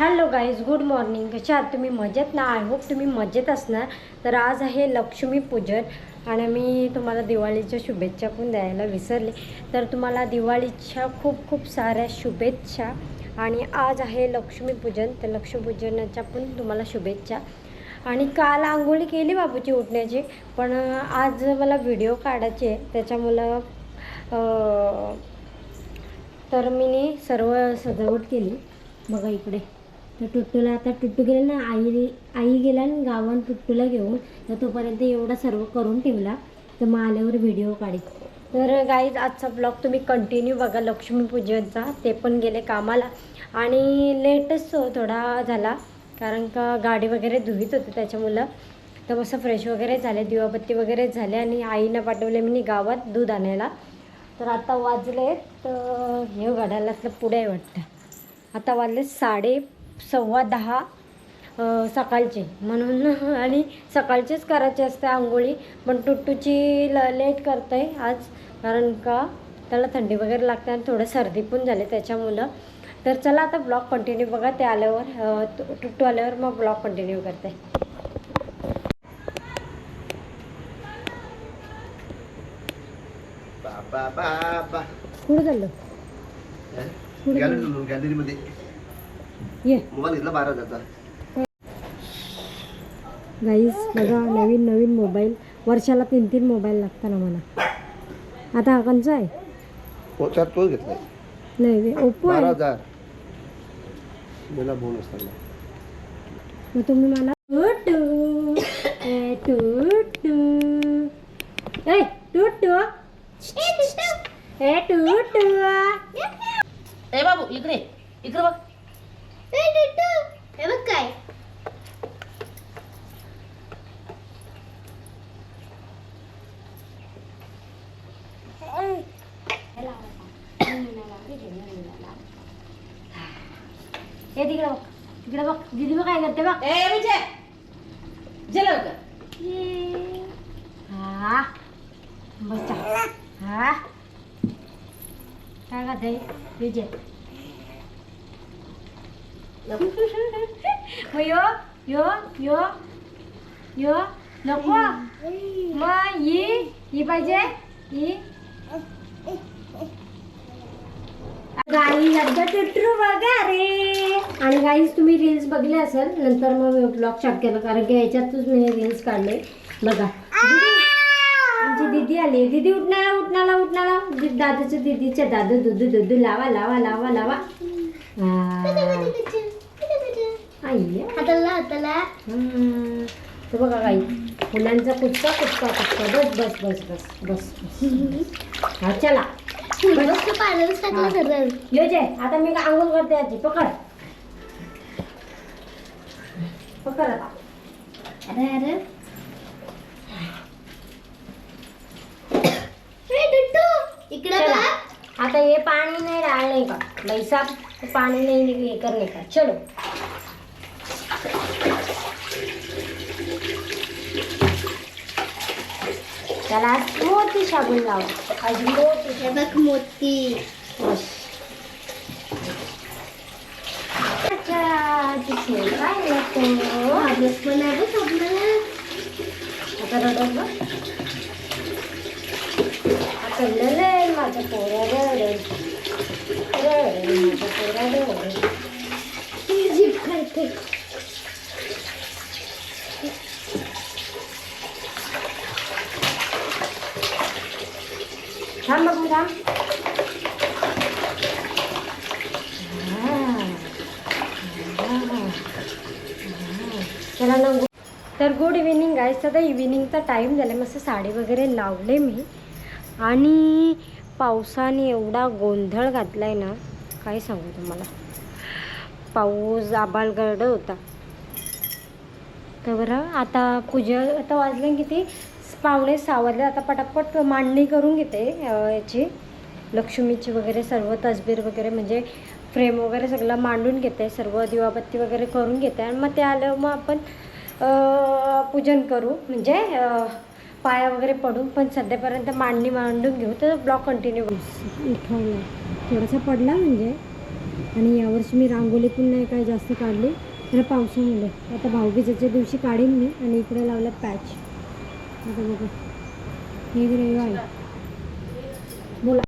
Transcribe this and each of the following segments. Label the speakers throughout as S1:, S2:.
S1: Hello guys, good morning. कशा आहात तुम्ही? मजेत ना? आय होप तुम्ही मजेत असणार. तर आज आहे लक्ष्मीपूजन आणि मी तुम्हाला दिवाळीच्या शुभेच्छा पण द्यायला विसरले. तर तुम्हाला दिवाळीच्या खूप खूप साऱ्या शुभेच्छा. आणि आज आहे लक्ष्मीपूजन, तर लक्ष्मीपूजनाच्या पण तुम्हाला शुभेच्छा. आणि काल आंघोळी केली बाबूची उठण्याची, पण आज मला व्हिडिओ काढायचे आहे त्याच्यामुळं तर मी सर्व सजावट केली. बघा इकडे. तर टुट्टूला आता टुट्टू गेले ना, आई गेला आणि गावात टुट्टूला घेऊन, तर तोपर्यंत एवढा सर्व करून ठेवला. तर मग आल्यावर व्हिडिओ काढेल. तर गाईज आजचा ब्लॉग तुम्ही कंटिन्यू बघा लक्ष्मीपूजनचा. ते पण गेले कामाला आणि लेटच थोडा झाला, कारण का गाडी वगैरे धुवीत होते त्याच्यामुळं. तर मस्त फ्रेश वगैरे झाले, दिवाबत्ती वगैरे झाले आणि आईनं पाठवले मी गावात दूध आणायला. तर आता वाजले तर हे गाड्याला पुढे आहे वाटतं. आता वाजले 10:15 सकाळचे, म्हणून आणि सकाळचेच करायचे असते आंघोळी. पण टुट्टूची लेट करतं आहे आज, कारण का त्याला थंडी वगैरे लागते आणि थोडं सर्दी पण झाले त्याच्यामुळं. तर चला आता ब्लॉग कंटिन्यू बघा. ते आल्यावर टुट्टू आल्यावर मग ब्लॉग कंटिन्यू करते. कुठं चाललं?
S2: गॅलरीमध्ये
S1: ये
S2: मोबाईल घेतला 12,000चा.
S1: गाईज बघा, नवीन नवीन मोबाईल. वर्षाला 3 मोबाईल लागतात ना मला. आता हा कोणचा आहे?
S2: तोच घेतलाय.
S1: नाही, ओप्पो आहे.
S2: 12,000 मला बोनस लागला.
S1: मग तुम्ही मला टुटू ए टुटू ए टुटू ए टुटू
S3: ए बाबू इकडे इकडे बघ.
S4: ए टुटू, हे बघ काय.
S1: हे तिकडे बघ, तिकडे बघ. दीदी बघ काय करते बघ.
S3: ए विजय जे लवकर.
S1: हा बच्चा. हा काय करते विजय? मग यो यो यो यो नको. मग ही पाहिजे ही. गाईज आता टुट्टू बघा रे. आणि गाईज तुम्ही रील्स बघले असेल, नंतर मग ब्लॉग स्टार्ट केला, कारण की याच्यातच मी रील्स काढले. बघा आमची दीदी आली. दीदी उठणाला उठणाला उठणाला. दादूचं दीदीच्या दादू दूध दूध लावा लावा लावा लावा. आई
S4: हाताला
S1: तर बघा गाई, फुलांचा कुचका कुचका कुचका. बस बस बस बस बस बस. हा चला
S4: पाण्यालाच टाकलं सरळ.
S1: ये जे, आता मी आंघोळ करते. आजी पकड पकड आता.
S4: अरे अरे टुट्टू इकडे
S1: चला.
S4: बघ.
S1: आता ये पानी नहीं डालने का भाई साहब, पानी नहीं ये करने का. चलो त्याला आज मोठी साबण लाव. आज मोठी
S4: हे बघ मोती.
S1: बस. अच्छा तिथे काय लागतो?
S4: आपलं पण आहे बघ आपल्याला.
S1: आता रडव बघ. आता लय माझं पोरा रडेल रडेल माझं पोरा रडेल.
S4: जीभ खायते.
S1: थांब बघू थांब. चला ना. तर गुड इव्हिनिंग गाईज. आता इव्हिनिंगचा टाईम झाला. मस्त साडी वगैरे लावले मी, आणि पावसाने एवढा गोंधळ घातला आहे ना, काय सांगू तुम्हाला. पाऊस आभाळगर्द होता. तर बरं आता पूजा, आता वाजले किती 5:45 वाजले. आता पटापट मांडणी करून घेते याची लक्ष्मीची वगैरे, सर्व तसबीर वगैरे म्हणजे फ्रेम वगैरे सगळं मांडून घेते, सर्व दिवाबत्ती वगैरे करून घेते. आणि मग ते आलं मग आपण पूजन करू, म्हणजे पाया वगैरे पडून. पण सध्यापर्यंत मांडणी मांडून घेऊ. तर ब्लॉग कंटिन्यू. थोडासा पडला म्हणजे आणि यावर्षी मी रांगोळी पण नाही काय जास्त काढली तर पावसामुळे. आता भाऊबीजेच्या दिवशी काढीन मी. आणि इकडे लावलं पॅच. आता बघा हे ग्रेव आहे. बोला.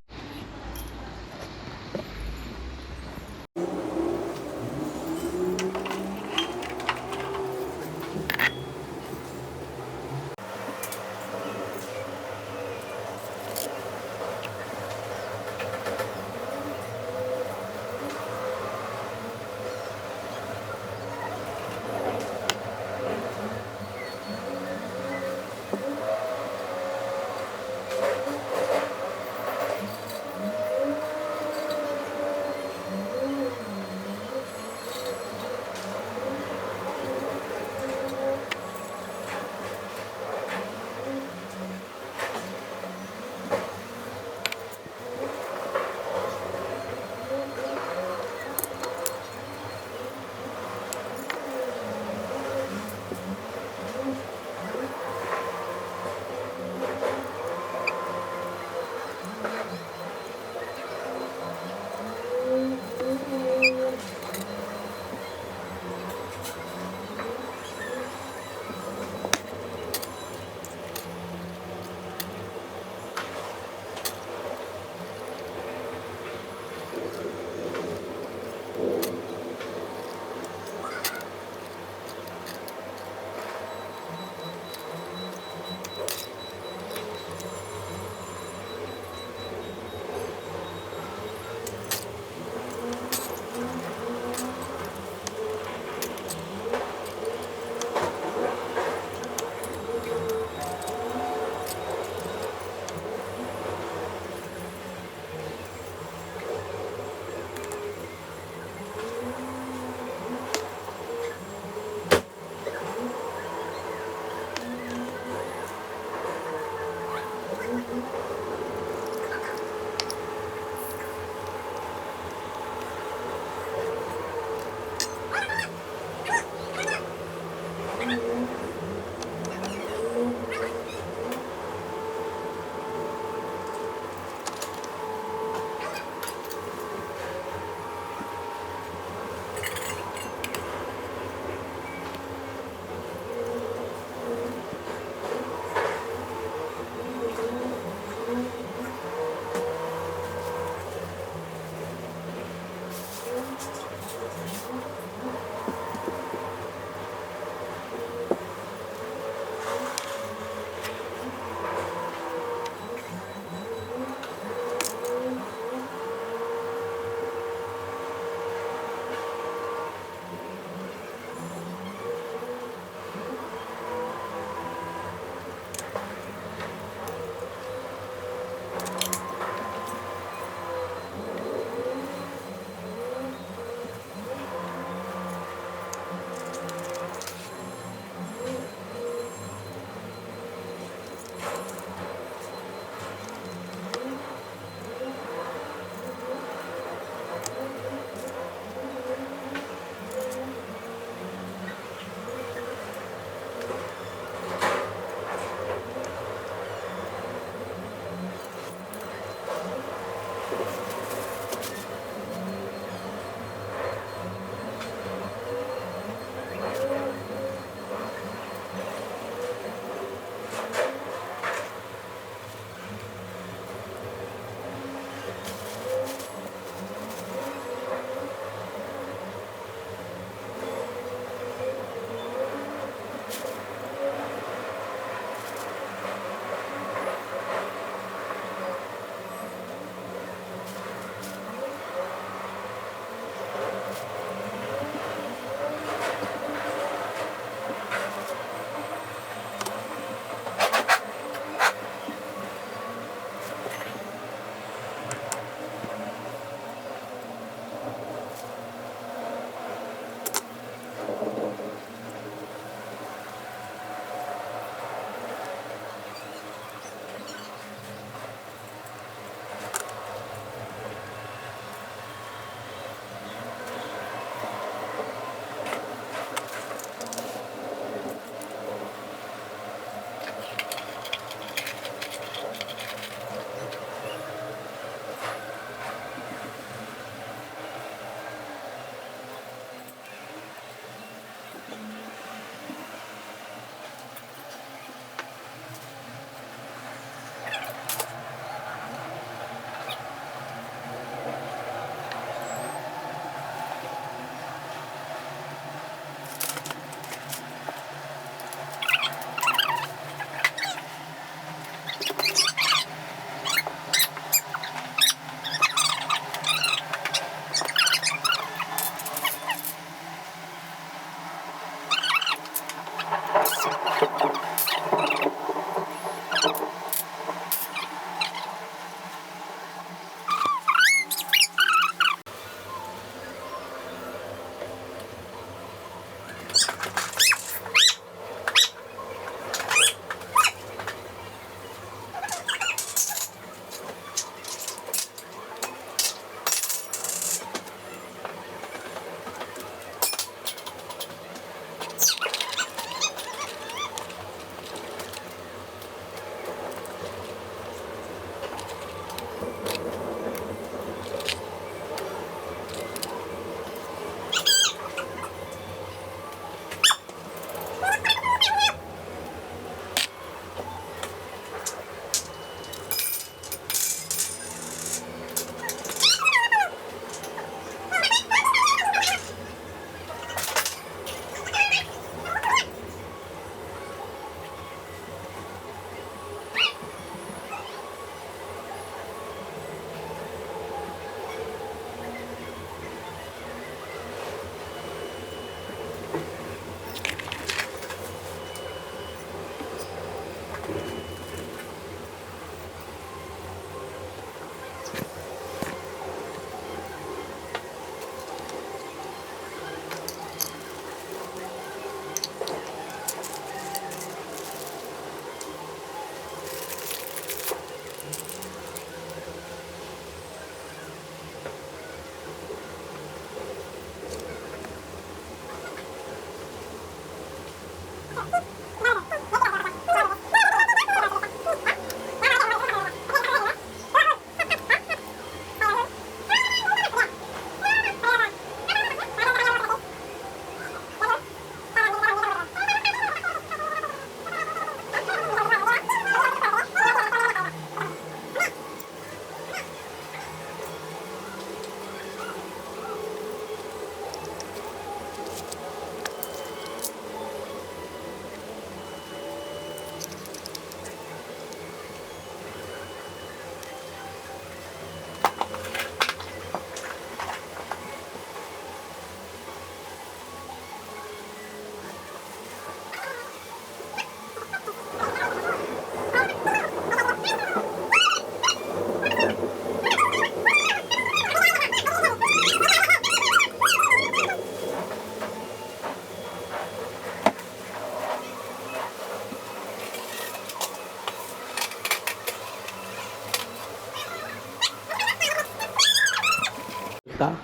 S2: आता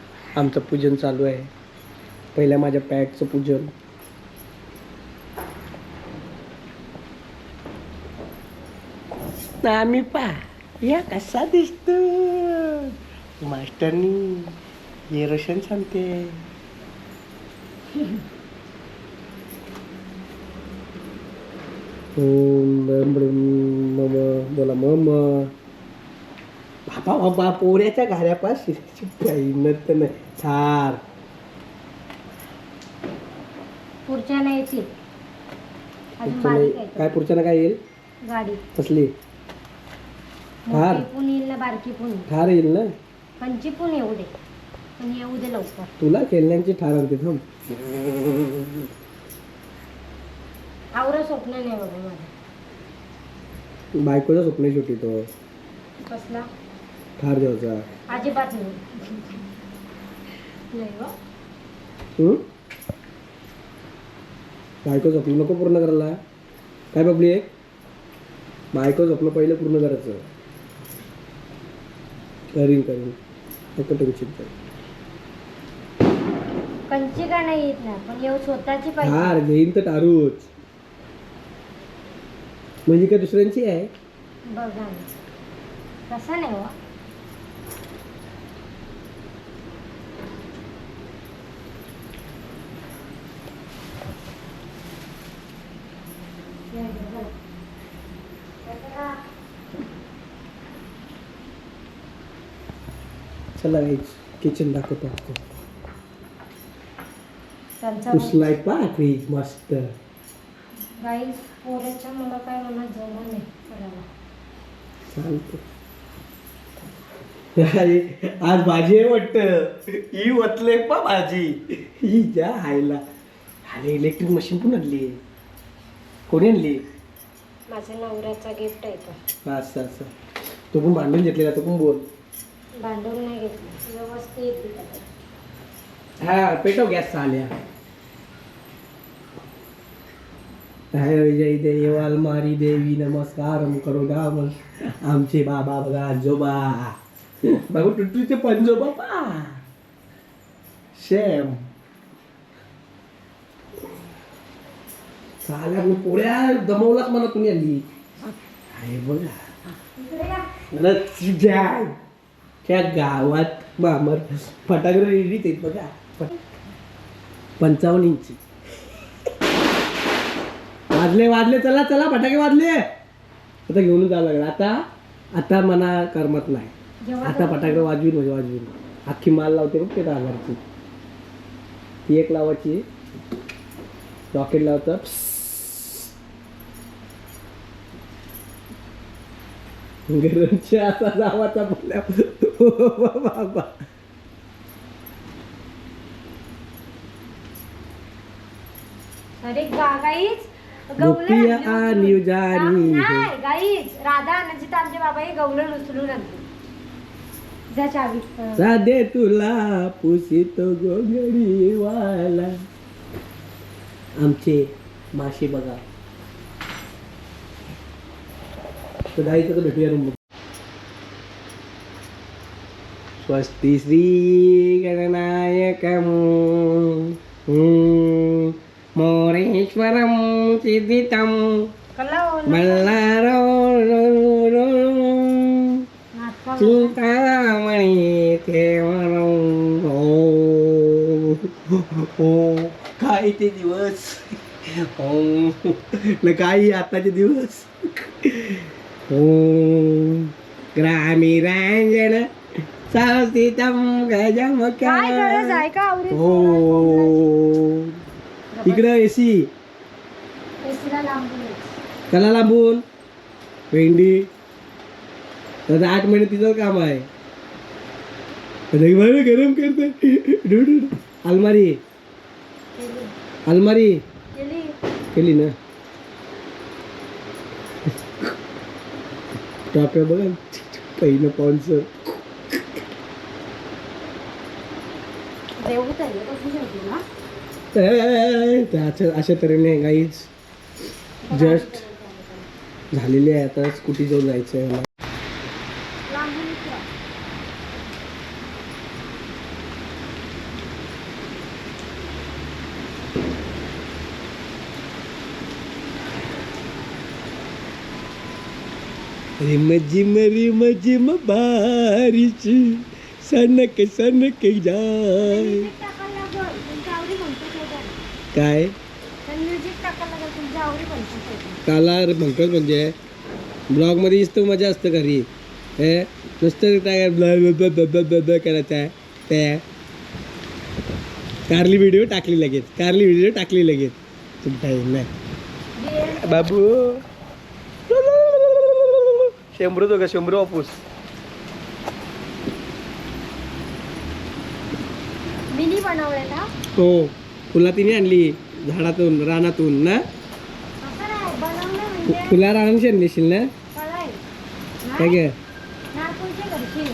S2: आमचं पूजन चालू आहे. पहिल्या माझ्या पॅटचं पूजन. आम्ही या कसा दिसतो मास्टरनी हे रोशन सांगते. ओम ब्रम ब्रम मम बोला मम. बाबा बाबा पोऱ्याच्या घाऱ्यापास काही नत नाही थार.
S1: पुढच्या नाही येतील अजून बारीक आहे
S2: काय पुढच्यानं काय येईल
S1: गाडी.
S2: कसली थार?
S1: मोठी पण येईल ना बारकी पण येईल.
S2: थार येईल ना.
S1: कंची पण येऊ दे पण येऊ दे लवकर.
S2: तुला खेळण्यांची ठार आणते थांब.
S1: आवरं स्वप्न नाही बाबा माझं.
S2: बायकोचं स्वप्न शेवटी तो
S1: कसला
S2: ठार द्यायचा.
S1: अजिबात नाही. नाही हो.
S2: हम्म? बायको स्वप्न नको पूर्ण करायला. काय बबली आहे बायको स्वप्न पहिलं पूर्ण करायचं. करीन नको टेन्शन कर.
S1: कंची का नाही येत ना पण येऊ स्वतःची पाहिजे.
S2: ठार घेईन तर टारूच. म्हणजे काय दुसऱ्यांची आहे.
S1: बघा ना तसं नाही हो.
S2: चला गाईज किचन दाखवतो आपको.
S1: त्यांचा
S2: पुसलाय पा फ्रीज मस्त.
S1: गाईस पोराच्या मला काय मनात जमलं नाही करायला.
S2: चालतं. अरे, आज भाजी आहे वाटतं. ही वतले पा भाजी. ही ज्या आईला. अरे इलेक्ट्रिक मशीन पण आणली. कोणी आणली?
S1: माझ्या नवऱ्याचा गिफ्ट आहे तो.
S2: असं असं तो पण भांडून घेतलेला. तो पण बोल.
S1: भांडून नाही घेतलं व्यवस्थित दिलं.
S2: हा पेटव गॅस आल्या. जय देव अलमारी देवी नमस्कार करो गाव. आमचे बाबा बघा आजोबा बघू टुटूचे पंजोबा पा शेम. चाल्या मी पोळ्या दमवलाच मला तुम्ही आली. आहे बघा जाय त्या गावात बामर फटाकडे रेडीच आहेत बघा. 55 इंची वाजले चला चला फटाके वाजले. आता घेऊन जावं लागलं. आता मना करमत नाही. आता फटाके वाजवीन अख्खी माल लावते बघ ते 10,000ची. ती एक लावायची. रॉकेट लावतात. गरमच्या असा जावाचा बोलल्या बाबा.
S1: अरे गाईच
S2: गोपिया आणि जानी
S1: नाही गाईच राधा आणायची तर आमचे बाबा हे गवलं उचलून आणते. जा चावी.
S2: साधे तुला पुसितो गोगडी वाला. आमचे मासे बघा. तर जायचं तर भेटूया रूम. स्वस्ति श्री गणनायकम मोरेश्वरम चिदितम
S1: कल्ला
S2: बल्लारो चिंतामणी केवळं हो काय ते दिवस हो काय आताचे दिवस हो ग्रामी रांजण सावतीतम
S1: काय गरज आहे का आवरी
S2: हो इकडं एसी
S1: एसीला लांबून
S2: त्याला लांबून भेंडी तर 8 महिने तिचं काम आहे गरम करते अलमारी अलमारी
S1: गेली
S2: केली ना टाप्या बघा पहिलं पाऊलचं
S1: देऊ तरी कसं जेवते ना
S2: अशा तऱ्हेने गाईच जस्ट झालेली आहे आता स्कूटी जाऊन जायचं आहे मला
S1: लांबून उतरा.
S2: रिम जिम बारीची सनक सनक जाय
S1: म्युझिक टाकायला लागल तुमच्या आवडी म्हणतो शेवटी.
S2: काय
S1: तर म्युझिक टाकायला लागल तुमच्या आवडी म्हणतो शेवटी.
S2: काला म्हणतात म्हणजे ब्लॉगमध्ये इस्तो मजा असतं घरी हे नुसतं काय करायचं आहे ते कारली व्हिडिओ टाकली लगेच तुमच्या नाही बाबू शंभरू वापूस
S1: मिनी बनवलेला
S2: हो फुला तिने आणली झाडातून रानातून ना
S1: असं नाही बनवलं म्हणजे
S2: फुला रानाशी आणलीशील ना
S1: कळाय
S2: काय गे
S1: नारकुलच्या घरची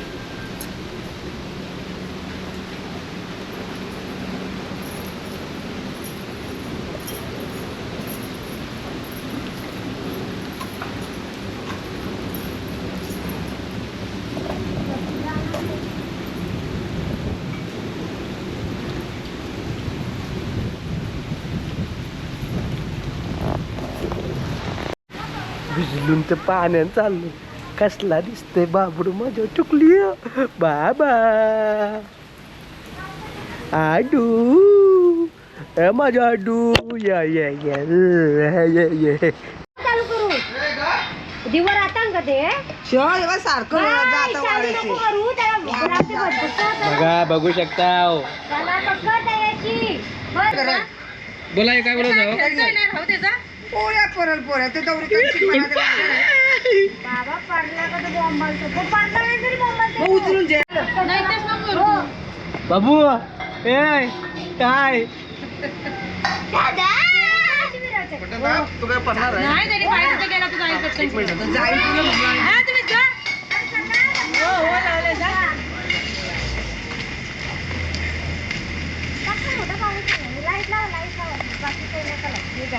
S2: भिजलून तर पाण्यात चाललो कसला दिसतंय बाबडू माझ्या चुकली बाबा आडू माझा आडू या
S1: चालू करू दिवर आता का ते
S5: सारखं
S1: काय, चालू नको करू त्याला गुलाबी भरपूर
S2: बघा बघू शकता
S1: त्याला पकड द्यायची बरं ना?
S2: बोला हे काय बोलत
S5: पोळ्या परल पोळ्या ते दौरी
S1: बाबा पडला का तो बॉम्बालतो तो पडला नाही तरी बॉम्बालतो
S5: उचलून जे
S1: हो.
S2: बाबू ए काय
S1: दादा
S2: तू काय पडणार आहे
S3: नाही तरी बाहेर तिथे गेला तुझा आई पटकन.
S5: जाईल तुला म्हणून.
S3: हा, तुम्ही जा. हो, हो, लावले, जा.
S1: लाईट लावा बाकी काही नका लावू. हे जा.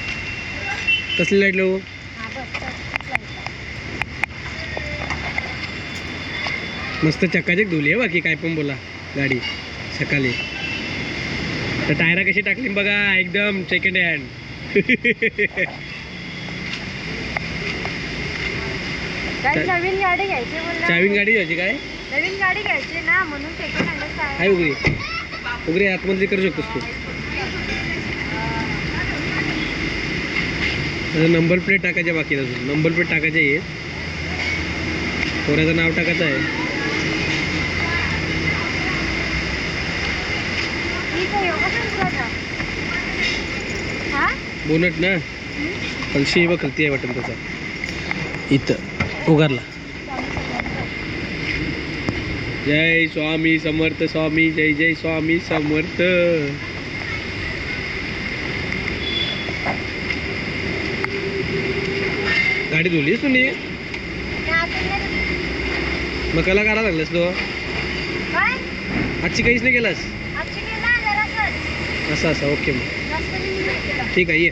S2: कसली लाईट लावू
S1: हा, बस, बस, लाईट लावा.
S2: मस्त चकाचक धुली आहे बाकी काय पण बोला गाडी सकाळी तर टायरा कशी टाकली बघा एकदम सेकंड हँड
S1: काही नवीन गाडी घ्यायची म्हणलं
S2: चावीन गाडी घ्यायची काय
S1: नवीन गाडी घ्यायची ना म्हणून सेकंड हँडच आहे
S2: आहे उघडी आतमध्ये करू शकतोस तू नंबर प्लेट टाकायच्या बाकी अजून नंबर प्लेट टाकायचे आहे पोराचं नाव टाकायचं आहे
S1: ठीक आहे हो कसं हा
S2: बोनट ना पण शेव करती आहे वाटतं त्याचा इथं उगारला जय स्वामी समर्थ स्वामी जय जय स्वामी समर्थ गाडी धुलीस तुम्ही मग कला काढा लागलास तो
S1: काय
S2: आजची काहीच नाही केलास
S1: आजची केला जरासं
S2: असं असं ओके मग
S1: जास्त नाही केला
S2: ठीक आहे ये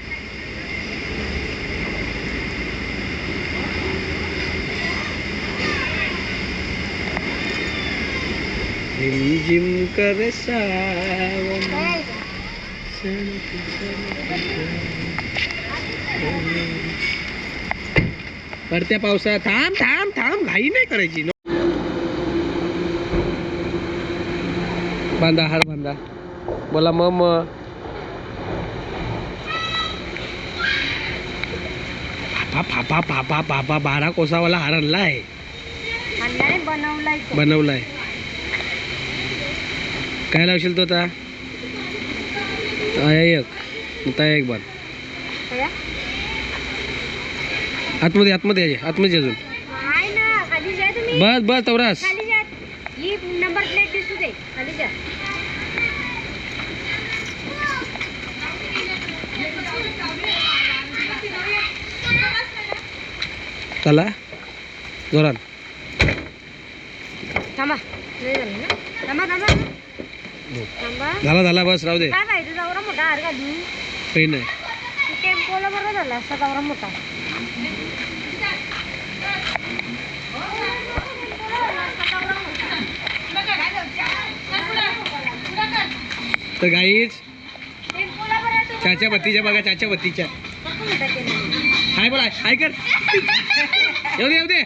S2: झिम कर सावन
S1: काय आहे का?
S2: सनक सनक पडत्या पावसात थांब थांब थांब घाई नाही करायची. बांधा हात बांधा. बोला मम. पापा पापा पापा 12 कोसावाला हार आणलाय. बनवलाय. काय लावशील तो आता? एक बार आतमध्ये अजून बस तवरास.
S1: नंबर प्लेट दिसू दे खाली जा.
S2: चला जोरात.
S1: थांबा नाही झालं ना. थांबा
S2: झाला बस राहू दे.
S1: काय पाहिजे जावरा मोठा हार घालून
S2: काही नाही.
S1: टेम्पोला बरं झाला असा जावरा मोठा.
S2: तर गाईच चाच्या बत्तीच्या बघा. चाच्या बत्तीच्या हाय बोला. हाय कर. येऊ दे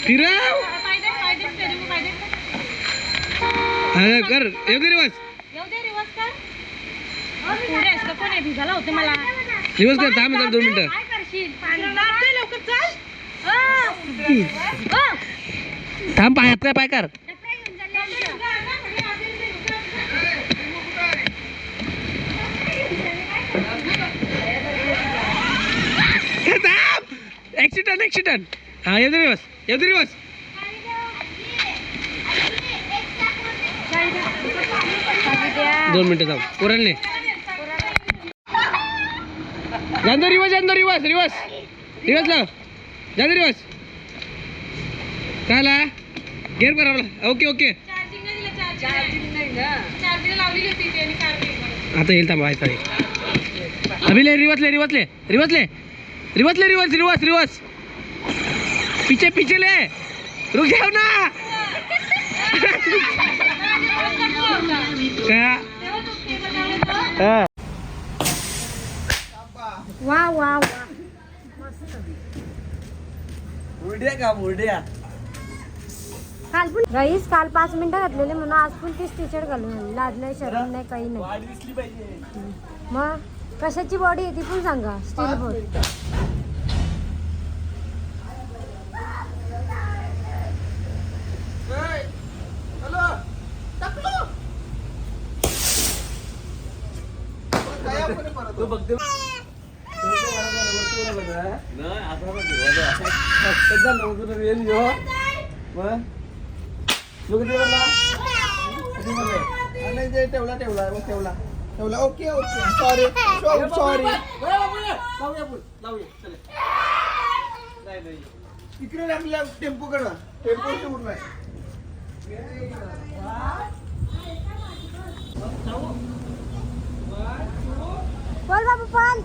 S2: फिराव कर. येऊ दे रिवर्स कर. थांब 2 मिनिटं. थांब पाय कर. ऍक्सिडेंट. हा येऊ दे रिवर्स. दोन मिनिटं थांब. पोरांनी जांदो रिवर्स लाव. जांदो रिवर्स काला गेअर करावला. ओके आता येईल. थांब अभी रिवर्स पीछे ले. रुक जाओ ना.
S1: वा काल पण गाईस काल 5 मिनिटं घातलेले म्हणून आज पण तीच टी शर्ट घालून आली. लाजलंय शरम नाही काही नाही. मग कशाची बॉडी आहे ती पण सांगा. Steel body.
S5: ठेवला ओके सॉरी इकडे आपल्या टेम्पोकडं टेम्पो नाही.
S1: बोल बाबू पण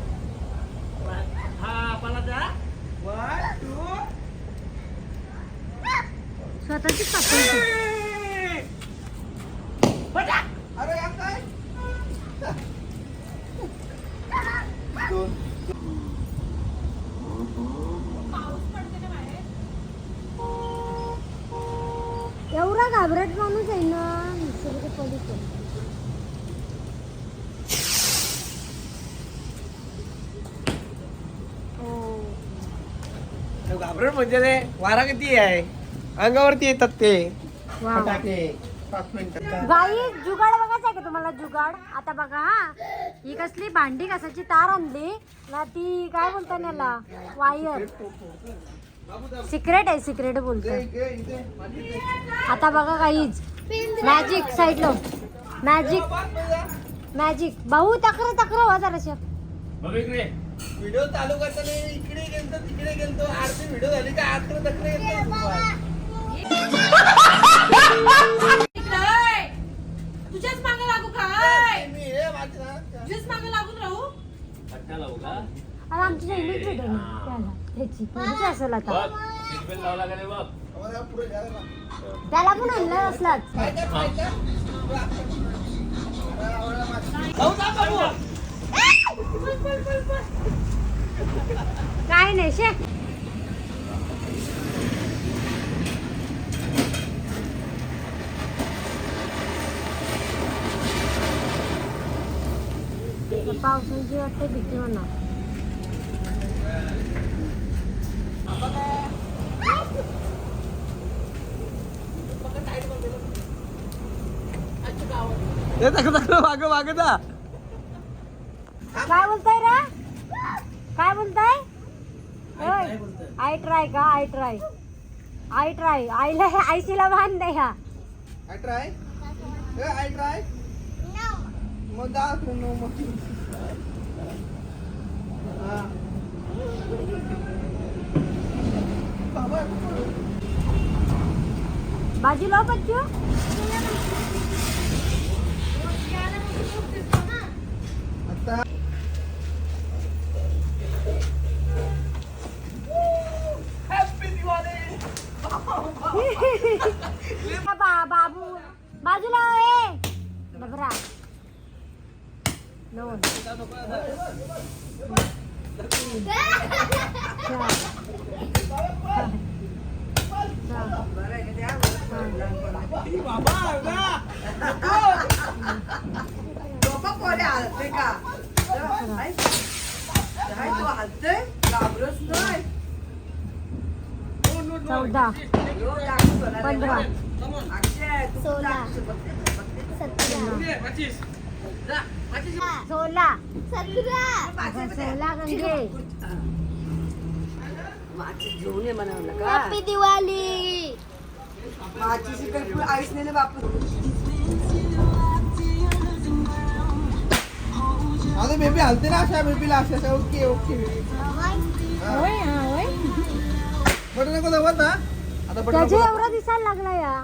S1: स्वतःची पापड.
S5: अरे काय
S1: एवढा घाबरट माणूस आहे ना. निसर्ग पलीकडे
S2: घाबरट म्हणजे रे वारा किती आहे अंगावरती येतात ते
S5: फटाके. 5 मिनिटं
S1: गाई जुगाड बघायचं आहे का तुम्हाला? जुगाड आता बघा. हा ही कसली भांडी कसाची तार आणली ना. ती काय बोलता याला वायर. सिक्रेट बोलतो. आता बघा काहीच मॅजिक साईडला मॅजिक भाऊ तक्र हो जराशा.
S5: व्हिडिओ चालू करताना इकडे गेलतो तिकडे गेलतो. आरती व्हिडिओ झाली का आकडे तकडे
S3: तुझ्याच मागे लागू काय?
S5: मी हे माझ्या
S3: तुझ्याच मागे लागून राहू.
S1: अरे आमची नेहमीच भेटत त्याला त्याची पोरीच असेल आता.
S5: आम्हाला पुढे घ्यायला ना.
S1: त्याला पण आणलं असलाच
S5: पाहिजे, पाहिजे. आवडला मासे.
S1: काय नाही शे पावसाची वाटते भीती होणार काय बोलताय रे काय बोलताय आय ट्राय का आय ट्राय आईला आयसीला बांध द्या ह्या
S5: I try. Yeah, I try. मग जा तू मग. हा. बाबा.
S1: बाजू लो बच्चू
S5: आता
S1: बाबू बाजूला ए डबरा दोन चौदा 15
S4: 16
S1: 16
S4: 17
S1: 16 गंगे
S4: हॅपी दिवाळी
S5: आता बेबी हलते ना अशा बेबीला अशा ओके ओके बट नको दावत ना आता बट
S1: त्याचे एवढा दिसायला लागला या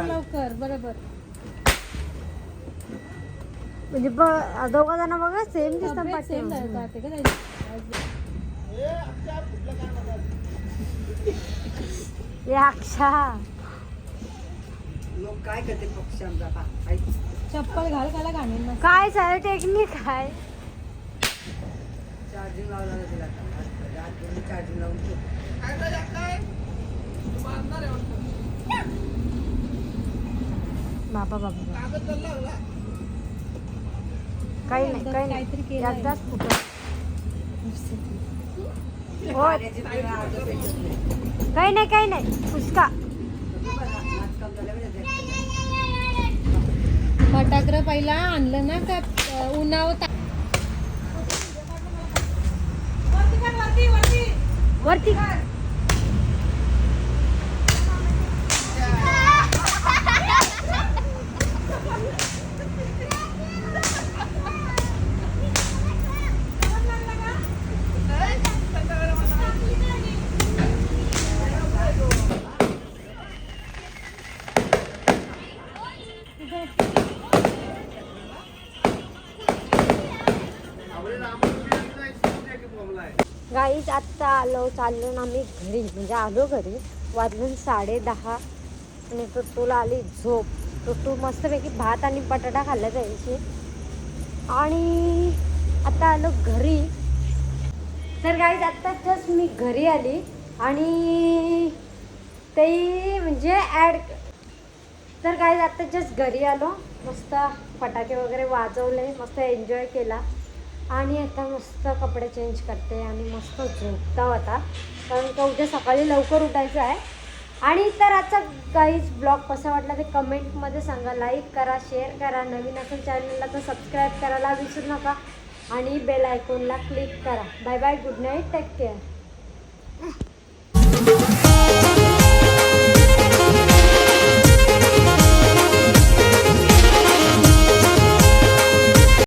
S3: लवकर बरोबर
S1: म्हणजे दोघा जण बघा सेम दिसतात पाठी हे अक्षा
S6: काय करते पक्षी आमचा
S3: चप्पल घाल काला घाणीन
S1: काय सारे टेक्निक आहे
S6: चार्जिंग लावला तिला चार्जिंग लावून ठेव.
S1: बाबा बाबा काही नाही काही नाही एकदाच फुटत हो
S6: पाण्याची पिळा अर्ध पेटत नाही.
S1: काही नाही फुसका
S6: नाचकाम झालं म्हणजे
S3: फटाकडं पहिला आणलं ना का उन्हावर
S1: वरती गाईच आत्ता चाललो ना आम्ही घरी म्हणजे आलो घरी वाजून 10:30 आणि टुट्टूला आली झोप टुट्टू मस्तपैकी भात आणि बटाटा खाल्ला जायची आणि आता आलो घरी तर गाईज आत्ता जस्ट मी घरी आली आणि ते म्हणजे तर गाईज आत्ता जस्ट घरी आलो मस्त फटाके वगैरे वाजवले मस्त एन्जॉय केला आणि आता मस्त कपडे चेंज करते आणि मस्त झोपता होता कारण का उद्या सकाळी लवकर उठायचं आहे आणि तर आजचा गाईज ब्लॉग कसा वाटला ते कमेंटमध्ये सांगा लाईक करा शेअर करा नवीन असेल चॅनलला तर सबस्क्राईब करायला विसरू नका आणि बेल आयकॉनला क्लिक करा bye bye good night take care